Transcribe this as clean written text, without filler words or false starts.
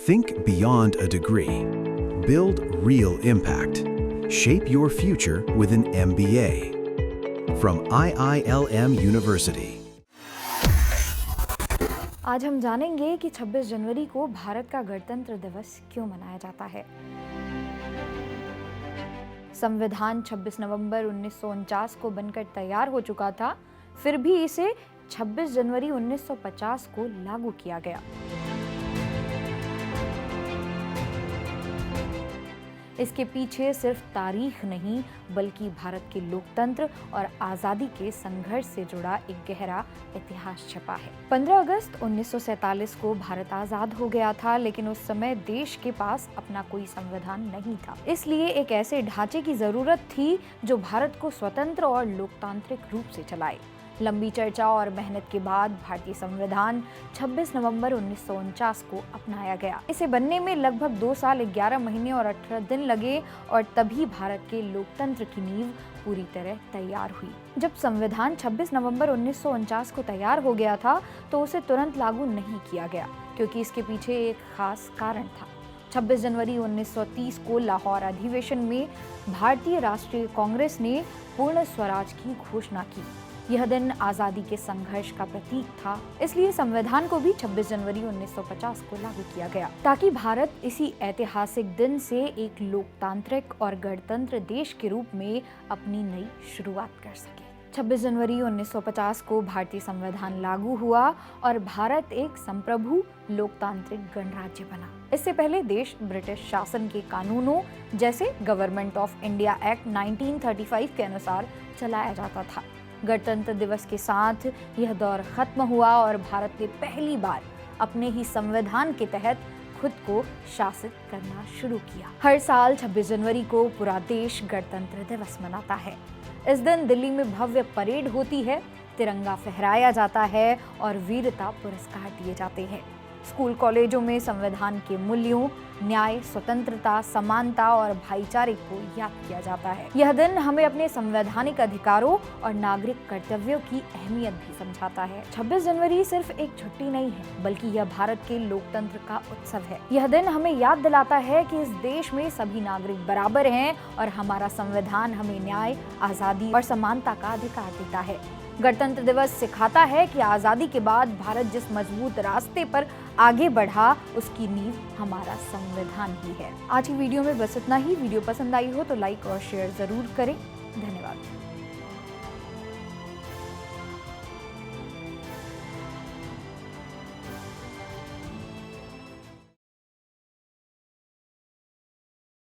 Think beyond a degree. Build real impact. Shape your future with an MBA. From IILM University. आज हम जानेंगे कि 26 जनवरी को भारत का गणतंत्र दिवस क्यों मनाया जाता है। संविधान 26 नवंबर 1949 को बनकर तैयार हो चुका था, फिर भी इसे 26 जनवरी 1950 को लागू किया गया। इसके पीछे सिर्फ तारीख नहीं बल्कि भारत के लोकतंत्र और आज़ादी के संघर्ष से जुड़ा एक गहरा इतिहास छपा है। 15 अगस्त 1947 को भारत आज़ाद हो गया था, लेकिन उस समय देश के पास अपना कोई संविधान नहीं था। इसलिए एक ऐसे ढांचे की जरूरत थी जो भारत को स्वतंत्र और लोकतांत्रिक रूप से चलाए। लंबी चर्चा और मेहनत के बाद भारतीय संविधान 26 नवंबर 1949 को अपनाया गया। इसे बनने में लगभग 2 साल 11 महीने और 18 दिन लगे और तभी भारत के लोकतंत्र की नींव पूरी तरह तैयार हुई। जब संविधान 26 नवंबर 1949 को तैयार हो गया था तो उसे तुरंत लागू नहीं किया गया, क्योंकि इसके पीछे एक खास कारण था। 26 जनवरी 1930 को लाहौर अधिवेशन में भारतीय राष्ट्रीय कांग्रेस ने पूर्ण स्वराज की घोषणा की। यह दिन आज़ादी के संघर्ष का प्रतीक था, इसलिए संविधान को भी 26 जनवरी 1950 को लागू किया गया, ताकि भारत इसी ऐतिहासिक दिन से एक लोकतांत्रिक और गणतंत्र देश के रूप में अपनी नई शुरुआत कर सके। 26 जनवरी 1950 को भारतीय संविधान लागू हुआ और भारत एक संप्रभु लोकतांत्रिक गणराज्य बना। इससे पहले देश ब्रिटिश शासन के कानूनों जैसे गवर्नमेंट ऑफ इंडिया एक्ट 1935 के अनुसार चलाया जाता था। गणतंत्र दिवस के साथ यह दौर खत्म हुआ और भारत ने पहली बार अपने ही संविधान के तहत खुद को शासित करना शुरू किया। हर साल 26 जनवरी को पूरा देश गणतंत्र दिवस मनाता है। इस दिन दिल्ली में भव्य परेड होती है, तिरंगा फहराया जाता है और वीरता पुरस्कार दिए जाते हैं। स्कूल कॉलेजों में संविधान के मूल्यों, न्याय, स्वतंत्रता, समानता और भाईचारे को याद किया जाता है। यह दिन हमें अपने संवैधानिक अधिकारों और नागरिक कर्तव्यों की अहमियत भी समझाता है। 26 जनवरी सिर्फ एक छुट्टी नहीं है, बल्कि यह भारत के लोकतंत्र का उत्सव है। यह दिन हमें याद दिलाता है कि इस देश में सभी नागरिक बराबर हैं और हमारा संविधान हमें न्याय, आज़ादी और समानता का अधिकार देता है। गणतंत्र दिवस सिखाता है कि आज़ादी के बाद भारत जिस मजबूत रास्ते पर आगे बढ़ा, उसकी नींव हमारा संविधान ही है। आज की वीडियो में बस इतना ही। वीडियो पसंद आई हो तो लाइक और शेयर जरूर करें। धन्यवाद।